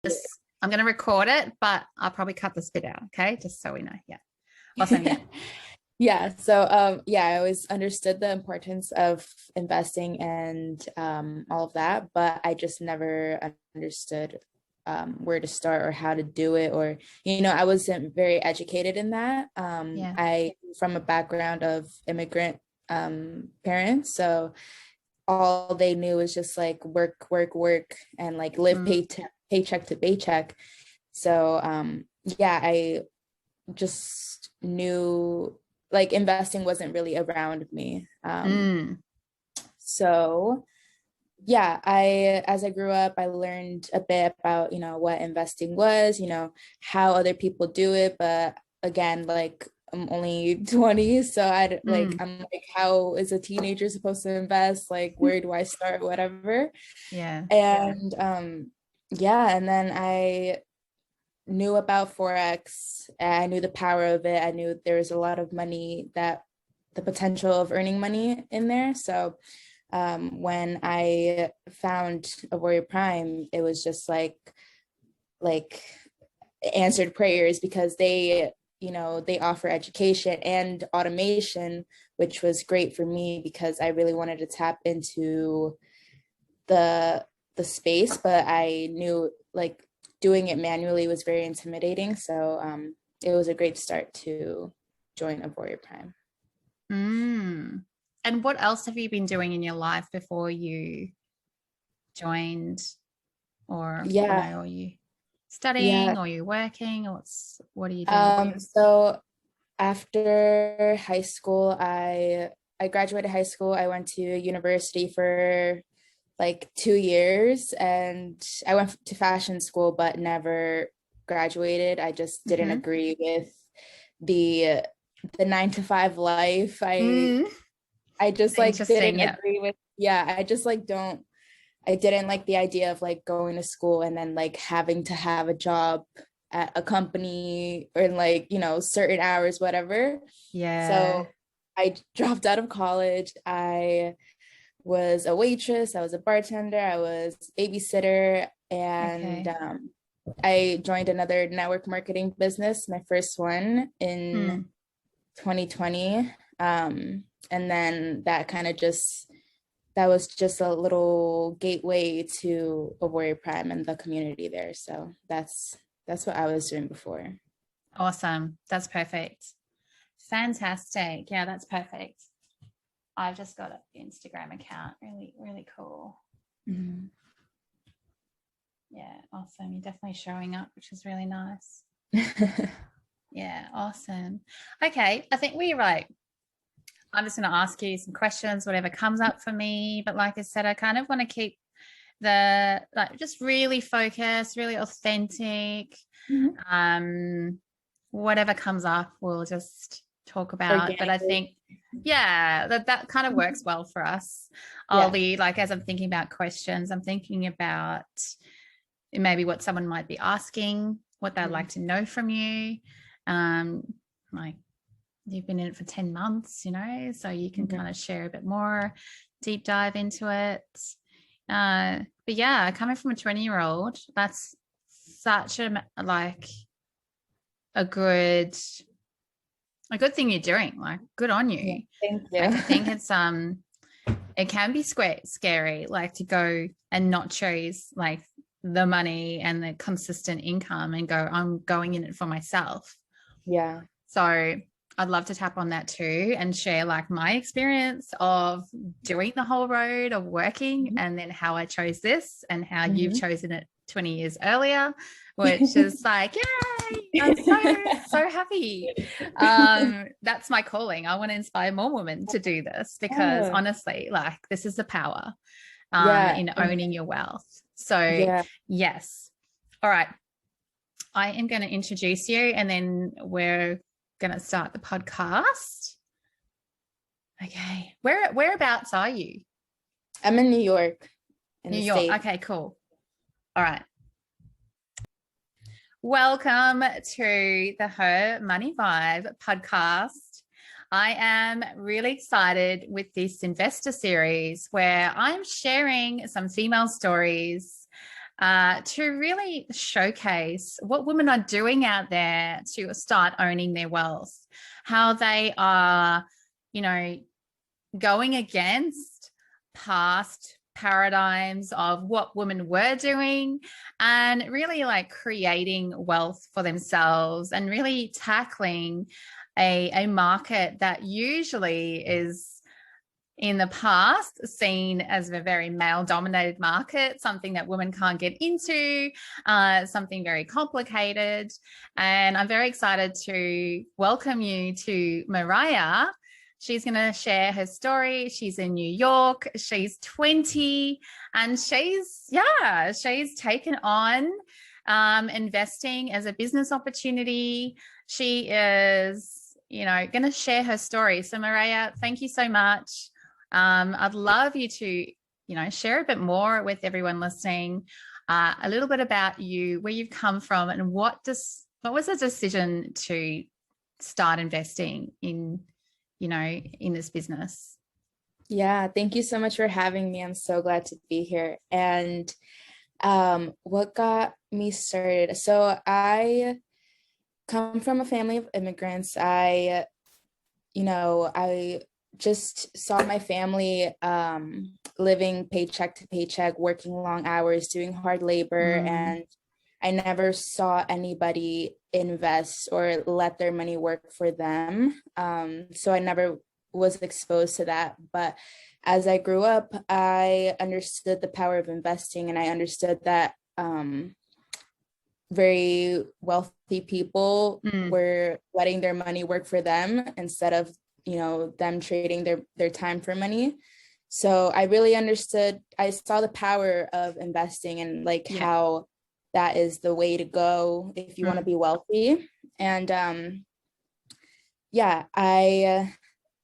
Just, I'm going to record it, but I'll probably cut this bit out. Okay. Just so we know. Yeah. Awesome. Yeah. Yeah. So, yeah, I always understood the importance of investing and all of that, but I just never understood where to start or how to do it, or, I wasn't very educated in that. Yeah. I from a background of immigrant parents, so all they knew was just like work, work, work, and like live paycheck to paycheck. So, yeah, I just knew like investing wasn't really around me. So yeah, as I grew up, I learned a bit about, what investing was, how other people do it. But again, like I'm only 20, so I'm like, how is a teenager supposed to invest? Like, where do I start? Whatever. Yeah. And yeah, and then I knew about Forex. I knew the power of it. I knew there was a lot of money, that the potential of earning money in there. So when I found a Warrior Prime, it was just like answered prayers, because they offer education and automation, which was great for me because I really wanted to tap into the space, but I knew like doing it manually was very intimidating. So it was a great start to join a Warrior Prime. And what else have you been doing in your life before you joined, or or you studying, or you working, or what are you doing? So after high school, I graduated high school. I went to university for like 2 years, and I went to fashion school but never graduated. I just didn't agree with the 9 to 5 life. I just like didn't agree with, I just like don't I didn't like the idea of like going to school and then like having to have a job at a company, or like, certain hours, whatever. Yeah. So I dropped out of college. I was a waitress, I was a bartender, I was babysitter, and I joined another network marketing business, my first one in 2020. And then that was just a little gateway to a Warrior Prime and the community there. So that's what I was doing before. Awesome. That's perfect. Fantastic. Yeah, that's perfect. I've just got an Instagram account. Really, really cool. Yeah, awesome. You're definitely showing up, which is really nice. Yeah, awesome. Okay, I think we're right. I'm just going to ask you some questions, whatever comes up for me. But like I said, I kind of want to keep just really focused, really authentic. Whatever comes up, we'll just talk about. But I think, that kind of works well for us. I'll be like, as I'm thinking about questions, I'm thinking about maybe what someone might be asking, what they'd like to know from you. Like, you've been in it for 10 months, so you can kind of share a bit more, deep dive into it. But yeah, coming from a 20-year-old, that's such a good thing you're doing. Like, good on you. Yeah, thank you. Like, I think it's it can be scary, like, to go and not choose like the money and the consistent income and go, I'm going in it for myself. Yeah. So I'd love to tap on that too and share like my experience of doing the whole road of working, and then how I chose this and how you've chosen it 20 years earlier, which is like, yay, I'm so happy. That's my calling. I want to inspire more women to do this, because honestly, like, this is the power in owning your wealth. So yes. All right. I am going to introduce you, and then we're going to start the podcast. Okay. Whereabouts are you? I'm in New York. New York. States. Okay, cool. All right. Welcome to the Her Money Vibe podcast. I am really excited with this investor series where I'm sharing some female stories to really showcase what women are doing out there to start owning their wealth, how they are, you know, going against past paradigms of what women were doing and really like creating wealth for themselves and really tackling a market that usually is in the past seen as a very male dominated market, something that women can't get into, something very complicated. And I'm very excited to welcome you to Maraya. She's going to share her story. She's in New York. She's 20 and she's taken on investing as a business opportunity. She is, going to share her story. So Maraya, thank you so much. I'd love you to, share a bit more with everyone listening, a little bit about you, where you've come from, and what was the decision to start investing in this business? Yeah, thank you so much for having me. I'm so glad to be here. And what got me started? So I come from a family of immigrants. I just saw my family living paycheck to paycheck, working long hours, doing hard labor, and I never saw anybody invest or let their money work for them. So I never was exposed to that. But as I grew up, I understood the power of investing, and I understood that very wealthy people were letting their money work for them instead of them trading their time for money. So I really understood, I saw the power of investing and how that is the way to go if you want to be wealthy. And I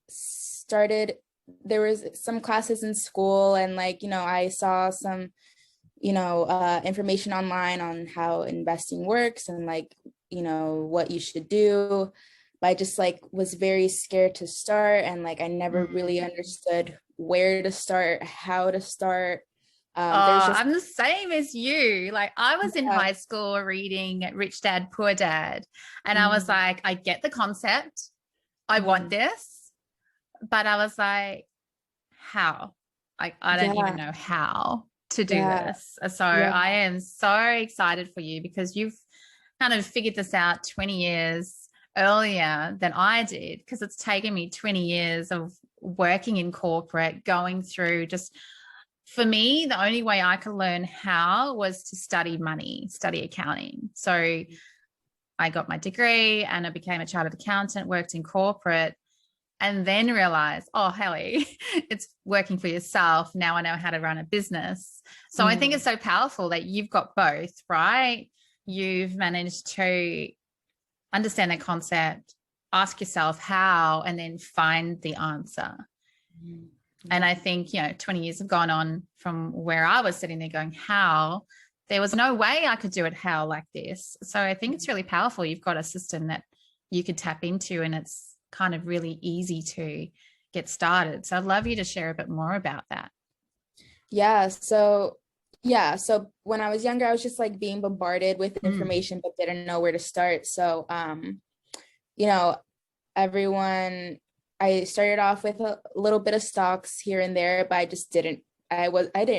started, there was some classes in school, and I saw some information online on how investing works and what you should do. But I just was very scared to start, and I never really understood where to start, how to start. I'm the same as you. I was in high school reading Rich Dad, Poor Dad, and I was like, I get the concept. I want this, but I was like, how? I don't even know how to do this. So I am so excited for you because you've kind of figured this out 20 years earlier than I did, because it's taken me 20 years of working in corporate, going through just, for me, the only way I could learn how was to study money, study accounting. So I got my degree and I became a chartered accountant, worked in corporate, and then realized, oh, Helly, it's working for yourself. Now I know how to run a business. So I think it's so powerful that you've got both, right? You've managed to understand the concept, ask yourself how, and then find the answer. And I think, 20 years have gone on from where I was sitting there going, how? There was no way I could do it how like this. So I think it's really powerful. You've got a system that you could tap into, and it's kind of really easy to get started. So I'd love you to share a bit more about that. So when I was younger, I was just being bombarded with information, but didn't know where to start. So, I started off with a little bit of stocks here and there, but I didn't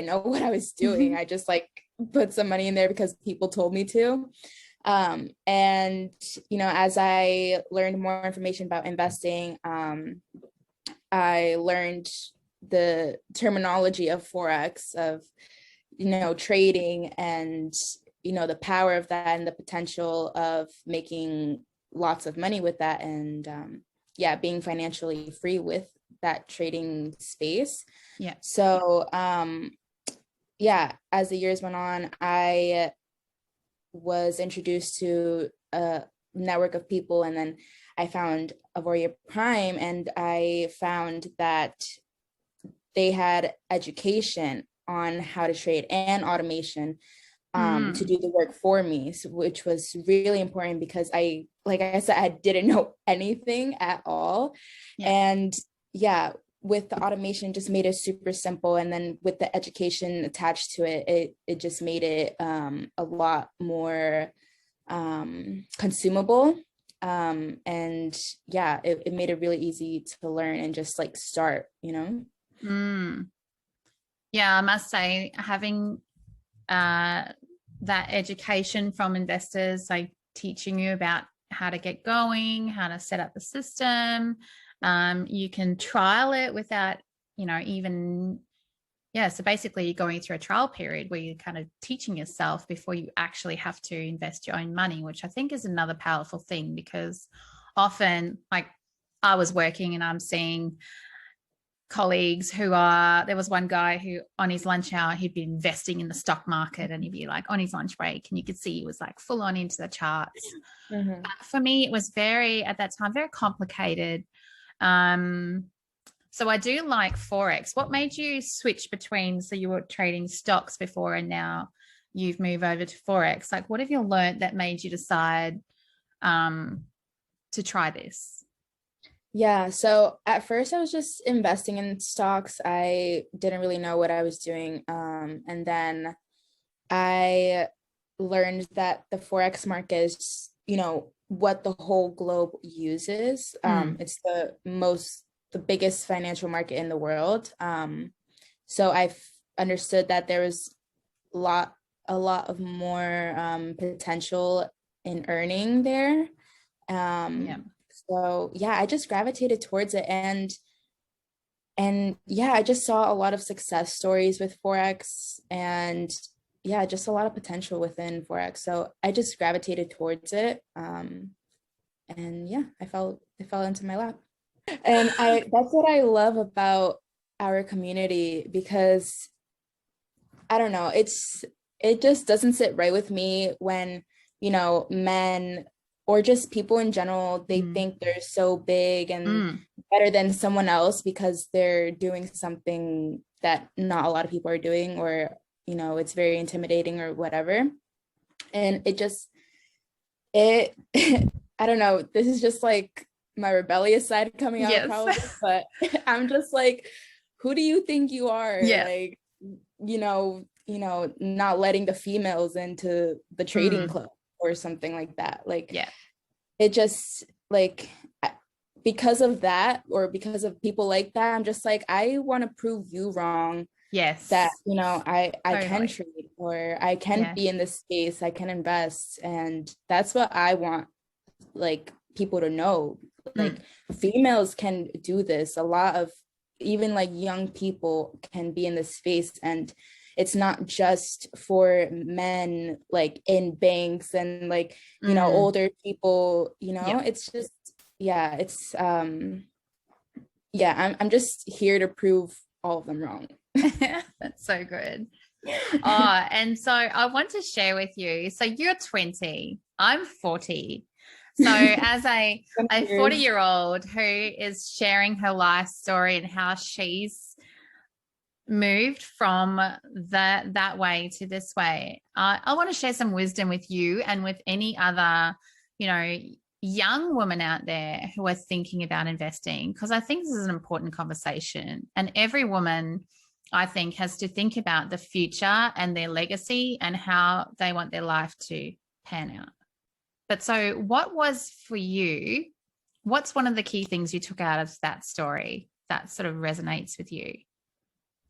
know what I was doing. I just put some money in there because people told me to. And, as I learned more information about investing, I learned the terminology of FOREX, of trading, and the power of that and the potential of making lots of money with that, and being financially free with that trading space. So as the years went on, I was introduced to a network of people, and then I found Avoria Prime, and I found that they had education on how to trade and automation to do the work for me, which was really important because like I said, I didn't know anything at all. And with the automation just made it super simple. And then with the education attached to it just made it a lot more consumable. And yeah, it made it really easy to learn and just like start, you know? Yeah, I must say, having that education from investors, like teaching you about how to get going, how to set up the system. You can trial it without, even, so basically you're going through a trial period where you're kind of teaching yourself before you actually have to invest your own money, which I think is another powerful thing, because often, like, I was working and I'm seeing colleagues there was one guy who on his lunch hour, he'd be investing in the stock market, and he'd be like on his lunch break, and you could see he was like full on into the charts. But for me, it was at that time, very complicated. So I do like Forex. What made you switch between, so you were trading stocks before and now you've moved over to Forex? Like, what have you learned that made you decide to try this? Yeah, so at first I was just investing in stocks. I didn't really know what I was doing. And then I learned that the Forex market is, what the whole globe uses. It's the biggest financial market in the world. So I've understood that there was a lot of more potential in earning there. So yeah, I just gravitated towards it, and yeah, I just saw a lot of success stories with Forex, and yeah, just a lot of potential within Forex. So I just gravitated towards it. And yeah, it fell into my lap. And that's what I love about our community, because I don't know, it just doesn't sit right with me when, men or just people in general, they think they're so big and better than someone else because they're doing something that not a lot of people are doing, or, it's very intimidating or whatever. And I don't know, this is just like my rebellious side coming out, yes. Probably, but I'm just like, who do you think you are? Yeah. Like, not letting the females into the trading club or something like that. Like, yeah, it just like, because of that, or because of people like that, I'm just like, I want to prove you wrong. Yes. That, I can trade, or I can be in this space, I can invest. And that's what I want, like, people to know. Like, females can do this. A lot of even like young people can be in this space, and it's not just for men, like in banks and like, older people, it's just, it's I'm just here to prove all of them wrong. That's so good. And so I want to share with you, so you're 20, I'm 40. So as a 40-year-old who is sharing her life story and how she's moved from that way to this way, I want to share some wisdom with you and with any other, young woman out there who are thinking about investing, because I think this is an important conversation. And every woman, I think, has to think about the future and their legacy and how they want their life to pan out. But so what was for you, what's one of the key things you took out of that story that sort of resonates with you?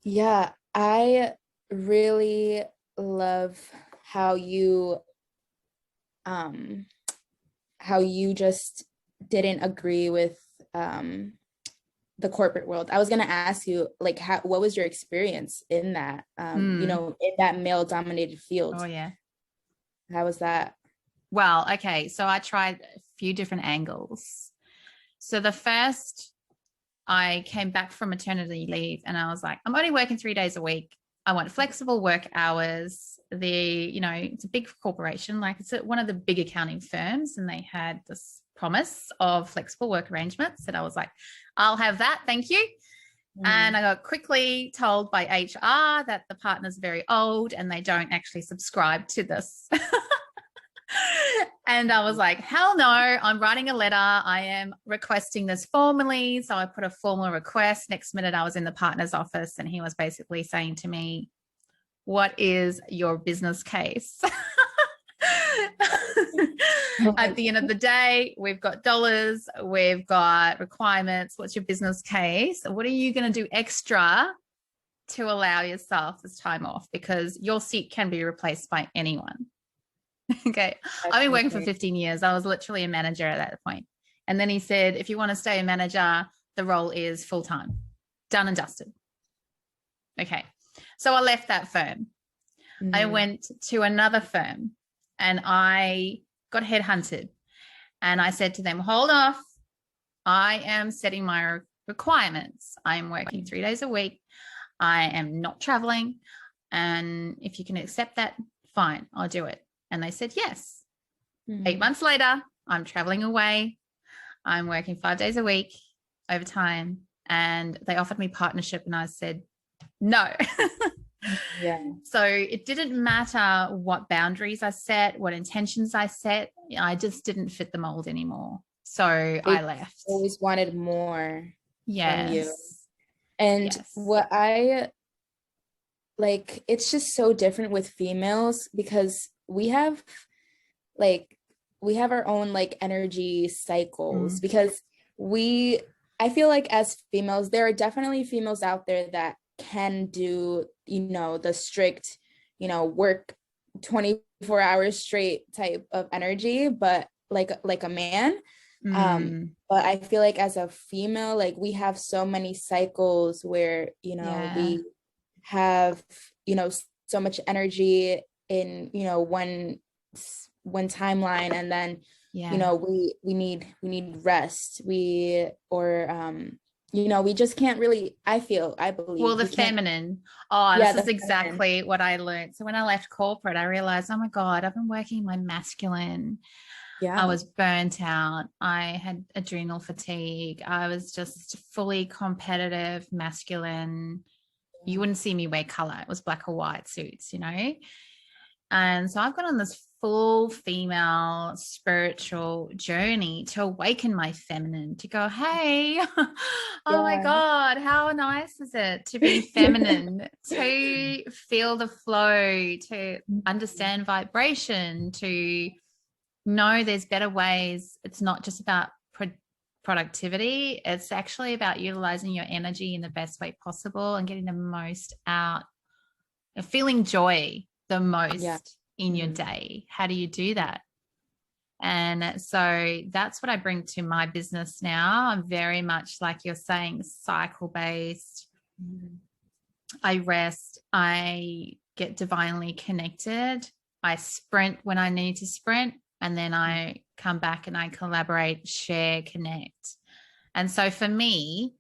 Yeah, I really love how you just didn't agree with the corporate world. I was going to ask you, like, what was your experience in that, in that male dominated field? Oh, yeah. How was that? Well, okay. So I tried a few different angles. So the first, I came back from maternity leave and I was like, I'm only working 3 days a week. I want flexible work hours. It's a big corporation, like it's one of the big accounting firms, and they had this promise of flexible work arrangements. And I was like, I'll have that. Thank you. And I got quickly told by HR that the partner's very old and they don't actually subscribe to this. And I was like, hell no, I'm writing a letter. I am requesting this formally. So I put a formal request. Next minute, I was in the partner's office and he was basically saying to me, what is your business case? At the end of the day, we've got dollars, we've got requirements. What's your business case? What are you going to do extra to allow yourself this time off? Because your seat can be replaced by anyone. Okay. I've been working for 15 years. I was literally a manager at that point. And then he said, if you want to stay a manager, the role is full-time, done and dusted. Okay. So I left that firm. I went to another firm and I got headhunted. And I said to them, hold off. I am setting my requirements. I'm working 3 days a week. I am not traveling. And if you can accept that, fine, I'll do it. And they said, yes. 8 months later, I'm traveling away. I'm working 5 days a week overtime. And they offered me partnership. And I said, no. Yeah. So it didn't matter what boundaries I set, what intentions I set. I just didn't fit the mold anymore. So I left. Always wanted more from you. And what I like, it's just so different with females because we have our own like energy cycles because I feel like as females, there are definitely females out there that can do, the strict, work 24 hours straight type of energy, but like a man. But I feel like as a female, like we have so many cycles where, we have, so much energy in, one timeline, and then, we need rest. We just can't really, I believe. Well, the feminine. This is exactly what I learned. So when I left corporate, I realized, oh my God, I've been working my masculine. Yeah. I was burnt out. I had adrenal fatigue. I was just fully competitive, masculine. You wouldn't see me wear color. It was black or white suits, And so I've gone on this full female spiritual journey to awaken my feminine, to go, hey, oh my God, how nice is it to be feminine, to feel the flow, to understand vibration, to know there's better ways. It's not just about productivity. It's actually about utilizing your energy in the best way possible and getting the most out, feeling joy the most in your day. How do you do that? And so that's what I bring to my business now. I'm very much, like you're saying, cycle based. I rest, I get divinely connected, I sprint when I need to sprint, and then I come back and I collaborate, share, connect. And so for me,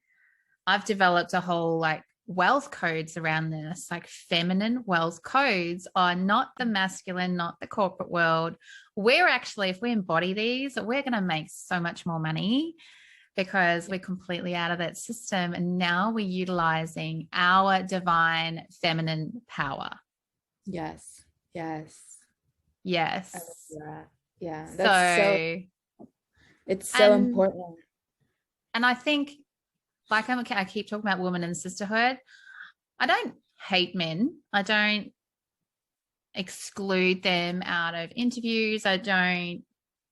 I've developed a whole wealth codes around this. Feminine wealth codes are not the masculine, not the corporate world. We're actually, if we embody these, we're going to make so much more money because we're completely out of that system. And now we're utilizing our divine feminine power. Yes. Yeah. It's so important. And I think, I keep talking about women and sisterhood. I don't hate men. I don't exclude them out of interviews. I don't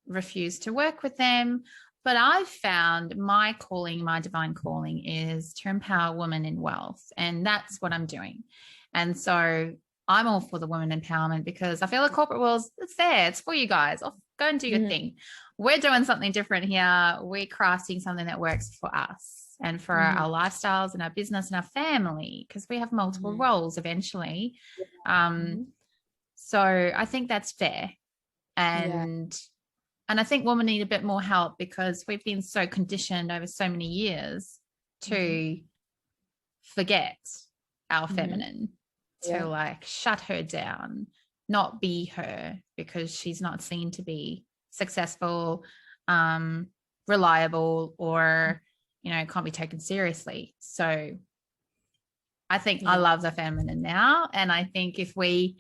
refuse to work with them. But I've found my calling, my divine calling, is to empower women in wealth. And that's what I'm doing. And so I'm all for the women empowerment because I feel the corporate world, it's there. It's for you guys. Go and do your thing. We're doing something different here. We're crafting something that works for us and for our lifestyles and our business and our family, because we have multiple roles eventually. So I think that's fair. And I think women need a bit more help because we've been so conditioned over so many years to forget our feminine, to shut her down, not be her because she's not seen to be successful, reliable, or can't be taken seriously. So I think I love the feminine now, and I think if we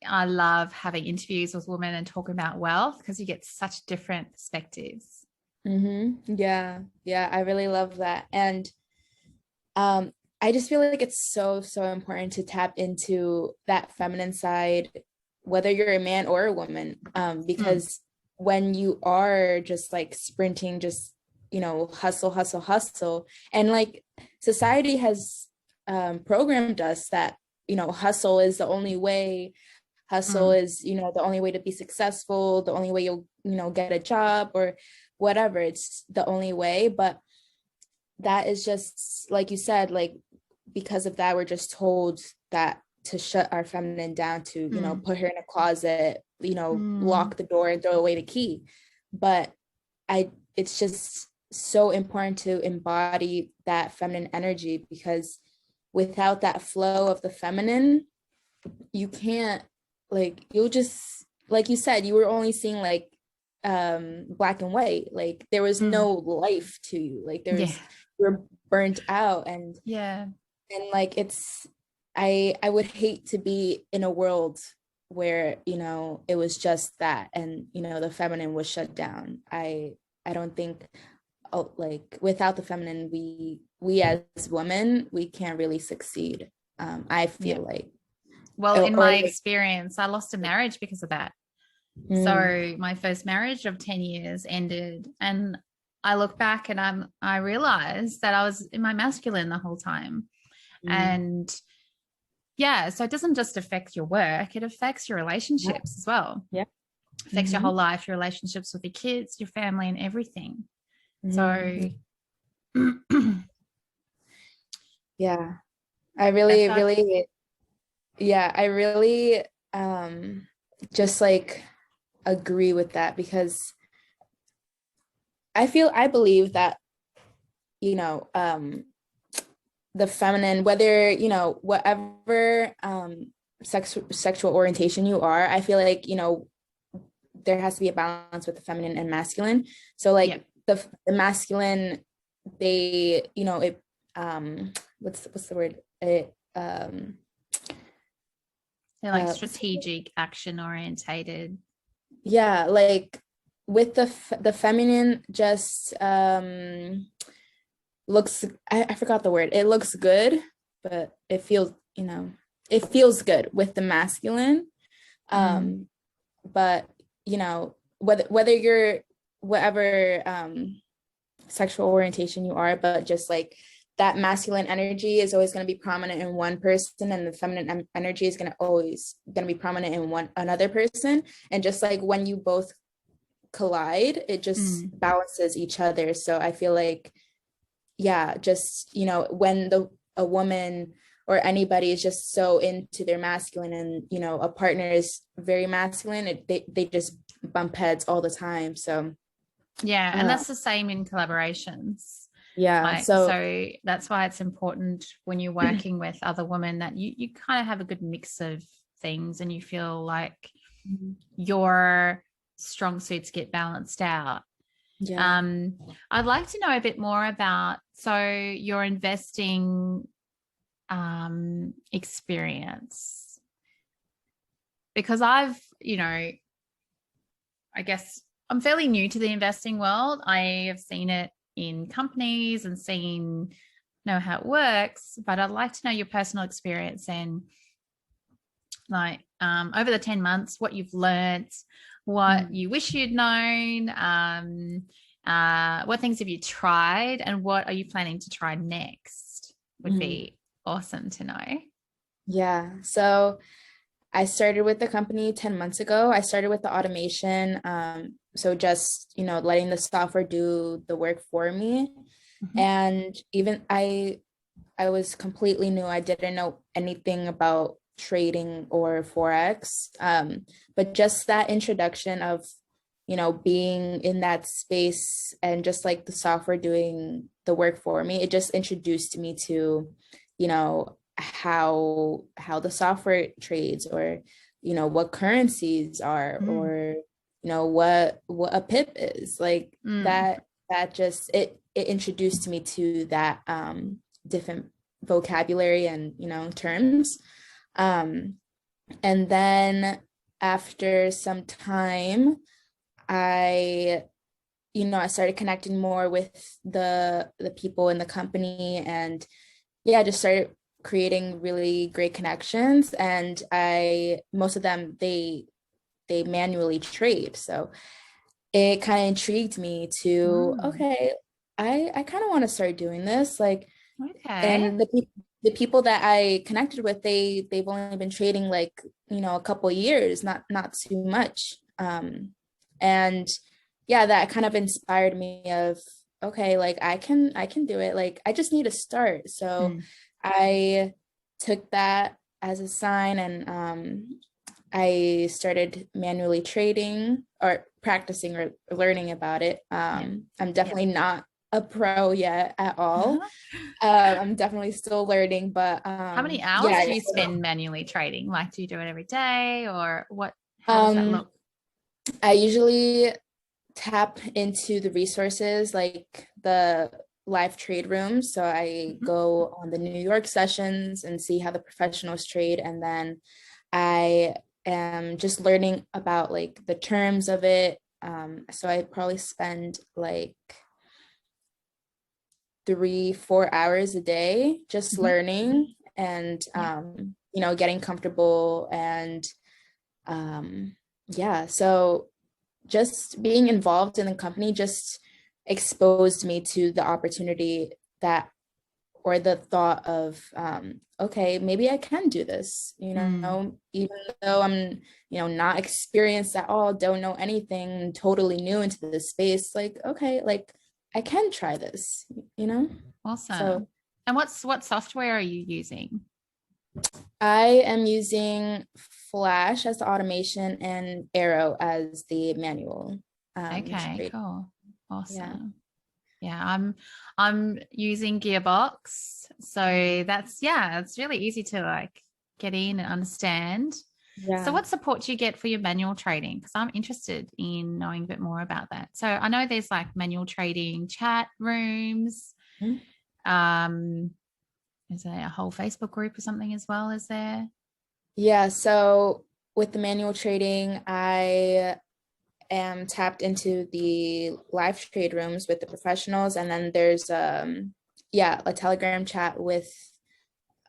I love having interviews with women and talking about wealth because you get such different perspectives. Yeah, I really love that. And I just feel like it's so important to tap into that feminine side, whether you're a man or a woman, because when you are just like sprinting, just, you know, hustle, and like society has programmed us that, you know, hustle is the only way. Hustle is, you know, the only way to be successful, the only way you'll, you know, get a job or whatever. It's the only way. But that is just, like you said, like, because of that, we're just told that to shut our feminine down, to, you know, put her in a closet, you know, lock the door and throw away the key. But it's just so important to embody that feminine energy, because without that flow of the feminine, you can't, like, you'll just, like you said, you were only seeing like black and white, like there was no life to you, like there was, you were burnt out. And like, it's, I would hate to be in a world where, you know, it was just that, and, you know, the feminine was shut down. I don't think, like, without the feminine, we as women, we can't really succeed. I feel like, well, in my experience, I lost a marriage because of that. So my first marriage of 10 years ended, and I look back and I realized that I was in my masculine the whole time. And so it doesn't just affect your work, it affects your relationships as well. Affects your whole life, your relationships with your kids, your family, and everything. So I really just like agree with that, because I believe that, you know, the feminine, whether, you know, whatever sexual orientation you are, I feel like, you know, there has to be a balance with the feminine and masculine. So like the masculine, they, you know, it what's the word, it they're like strategic, action orientated. Like with the feminine, just looks, I forgot the word, it looks good, but it feels, you know, it feels good with the masculine. But, you know, whether you're whatever sexual orientation you are, but just like that masculine energy is always going to be prominent in one person, and the feminine energy is always going to be prominent in another person. And just like when you both collide, it just balances each other. So I feel like, just, you know, when a woman or anybody is just so into their masculine, and, you know, a partner is very masculine, they just bump heads all the time. So and that's the same in collaborations. So that's why it's important when you're working with other women that you kind of have a good mix of things, and you feel like your strong suits get balanced out. I'd like to know a bit more about your investing experience, because I've, you know, I guess I'm fairly new to the investing world. I have seen it in companies and know how it works, but I'd like to know your personal experience, and like over the 10 months, what you've learned, what you wish you'd known, what things have you tried, and what are you planning to try next? Would be awesome to know. So I started with the company 10 months ago. I started with the automation. So just, you know, letting the software do the work for me. And even I was completely new. I didn't know anything about trading or Forex. But just that introduction of, you know, being in that space and just like the software doing the work for me, it just introduced me to, you know, how the software trades, or, you know, what currencies are, or, you know, what a pip is, like that just it introduced me to that different vocabulary and, you know, terms. And then after some time, I I started connecting more with the people in the company, and yeah, just started creating really great connections. And I most of them, they manually trade. So it kind of intrigued me to, Mm, okay, I kind of want to start doing this. Like, okay. and the people that I connected with, they've only been trading like, a couple of years, not too much. And yeah, that kind of inspired me of, okay, like I can do it. Like I just need to start. So Mm, I took that as a sign, and I started manually trading or practicing or learning about it. yeah. I'm Yeah. definitely not a pro yet at all. I'm definitely still learning, but How many yeah. hours do you spend manually trading? Like, do you do it every day, or how does that Um, look? I usually tap into the resources like the live trade rooms. So I Mhm. go on the New York sessions and see how the professionals trade. And then I am just learning about like the terms of it. So I probably spend like 3-4 hours a day just Mhm. learning and Yeah. getting comfortable. And yeah, so just being involved in the company just exposed me to the opportunity that, or the thought of, okay, maybe I can do this, Mm, even though I'm, not experienced at all, don't know anything, totally new into this space. Like, okay, like I can try this, you know? So awesome. And what software are you using? I am using Flash as the automation and Arrow as the manual Okay, trade. cool. Yeah. Awesome. Yeah, I'm using Gearbox. So that's yeah, it's really easy to like get in and understand. So Yeah. what support do you get for your manual trading? Because I'm interested in knowing a bit more about that. So I know there's like manual trading chat rooms. Mhm. Um, is there a whole Facebook group or something as well? Is there? Yeah. So with the manual trading, I am tapped into the live trade rooms with the professionals. And then there's yeah, a Telegram chat with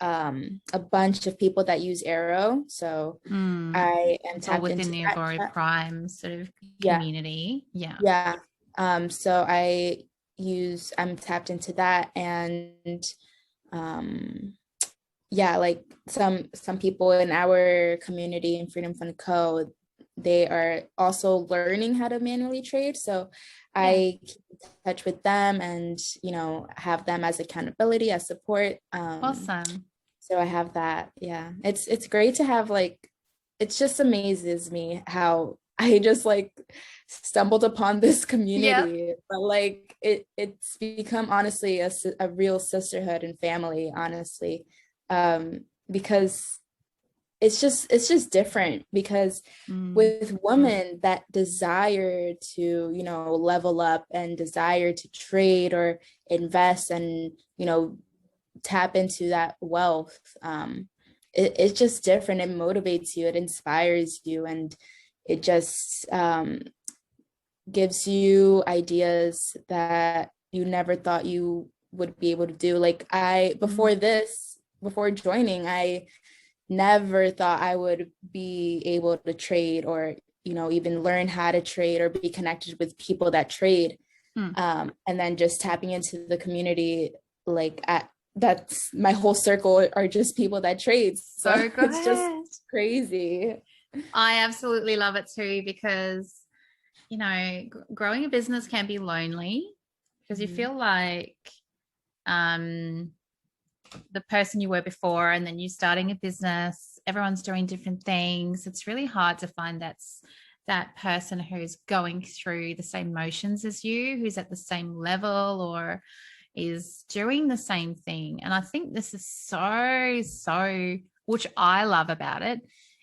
a bunch of people that use Arrow. So Mm, I am it's all tapped within into the that Agori chat. Prime sort of Yeah. community. Yeah. Yeah. So I'm tapped into that. And um yeah, like some people in our community in Freedom Fund Co, they are also learning how to manually trade. So Yeah. I keep in touch with them, and have them as accountability, as support. Awesome. So I have that. Yeah, it's great to have, like, it just amazes me how I just like stumbled upon this Yep. community, but like it's become honestly a real sisterhood and family, honestly. Because it's just different, because Mm, with women that desire to level up and desire to trade or invest and tap into that wealth, it's just different. It motivates you, it inspires you, and it just gives you ideas that you never thought you would be able to do. Like mm. before joining, I never thought I would be able to trade, or even learn how to trade or be connected with people that trade. Mm. And then just tapping into the community, like that's my whole circle are just people that trade. So So it's just good. crazy. I absolutely love it too because, growing a business can be lonely because you Mhm. feel like um, the person you were before and then you starting a business, everyone's doing different things. It's really hard to find that person who's going through the same motions as you, who's at the same level or is doing the same thing. And I think this is so, which I love about it.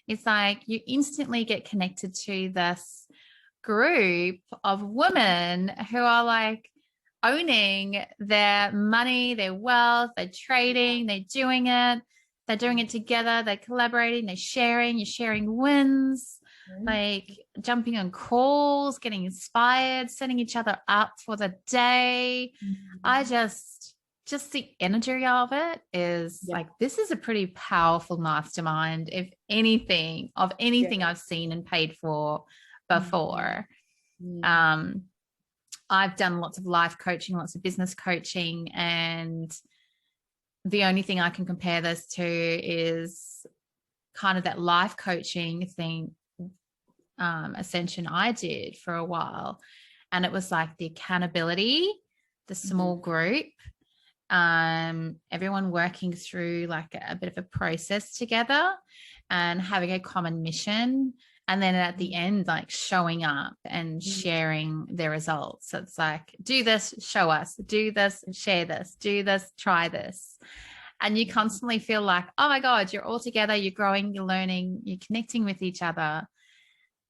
It's like you instantly get connected to this group of women who are like owning their money, their wealth, they're trading, they're doing it. they're doing it together, they're collaborating, you're sharing wins, like jumping on calls, getting inspired, setting each other up for the day. I just the energy of it is like, this is a pretty powerful mastermind, if anything, of anything I've seen and paid for before. I've done lots of life coaching, lots of business coaching, and the only thing I can compare this to is kind of that life coaching thing, ascension I did for a while. And it was like the accountability, the small group, everyone working through like a bit of a process together and having a common mission. And then at the end, like showing up and sharing their results. So it's like, do this, show us, do this, share this, do this, try this. And you constantly feel like, oh my God, you're all together, you're growing, you're learning, you're connecting with each other.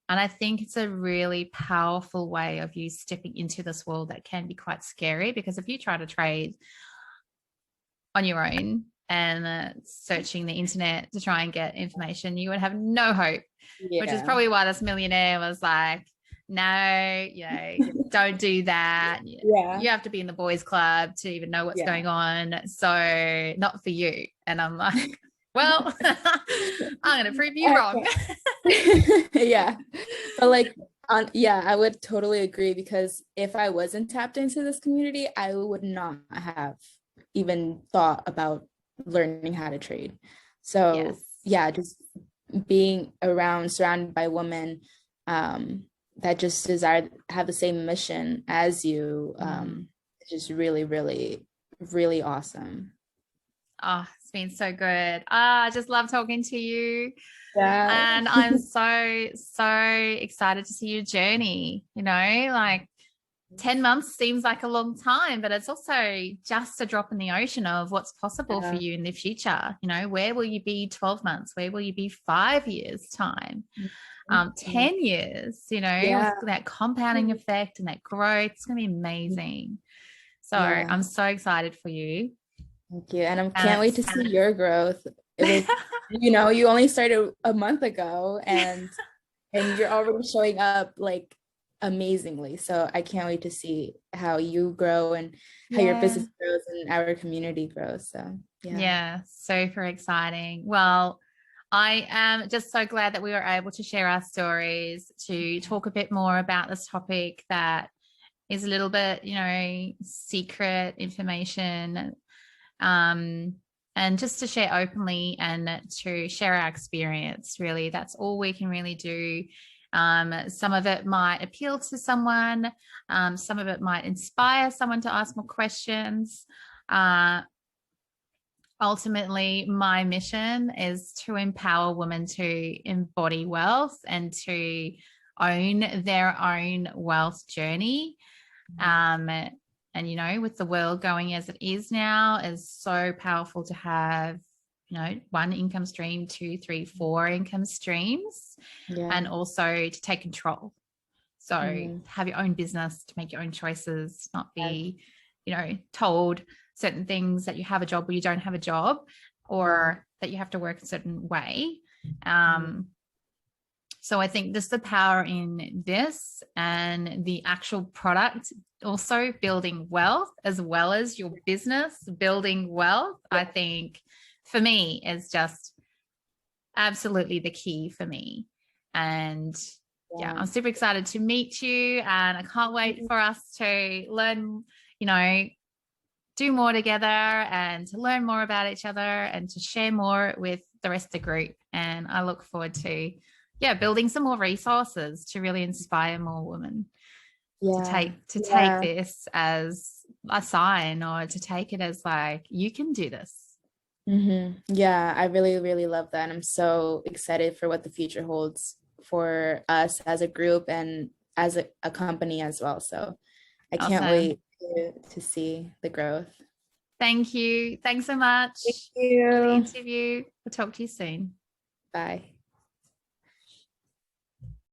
And I think it's a really powerful way of you stepping into this world that can be quite scary, because if you try to trade on your own and searching the internet to try and get information, you would have no hope, which is probably why this millionaire was like, no, don't do that. You have to be in the boys club to even know what's going on. So not for you. And I'm like, well, I'm going to prove you wrong. But like, I would totally agree, because if I wasn't tapped into this community, I would not have even thought about learning how to trade. So just being surrounded by women that just desire to have the same mission as you, is just really, really, really awesome. Oh, it's been so good. I just love talking to you. And I'm so excited to see your journey. Like 10 months seems like a long time, but it's also just a drop in the ocean of what's possible for you in the future. Where will you be 12 months? Where will you be 5 years time? 10 years, with that compounding effect and that growth. It's going to be amazing. So I'm so excited for you. Thank you. And I can't wait to see your growth. It was, you only started a month ago and you're already showing up like amazingly. So I can't wait to see how you grow and how your business grows and our community grows. So super exciting. Well, I am just so glad that we were able to share our stories, to talk a bit more about this topic that is a little bit, secret information, and just to share openly and to share our experience. Really, that's all we can really do. Some of it might appeal to someone, some of it might inspire someone to ask more questions. Ultimately, my mission is to empower women to embody wealth and to own their own wealth journey. And, with the world going as it is now, is so powerful to have, one income stream, 2, 3, 4 income streams, and also to take control. So have your own business, to make your own choices, not be, told certain things, that you have a job or you don't have a job, or that you have to work a certain way. So I think there's the power in this, and the actual product also building wealth, as well as your business building wealth. I think for me is just absolutely the key for me. And I'm super excited to meet you, and I can't wait for us to learn, do more together and to learn more about each other and to share more with the rest of the group. And I look forward to building some more resources to really inspire more women to take this as a sign, or to take it as like, you can do this. I really, really love that. And I'm so excited for what the future holds for us as a group and as a company as well. So I can't wait to see the growth. Thank you. Thanks so much. Thank you. For the interview. We'll talk to you soon. Bye.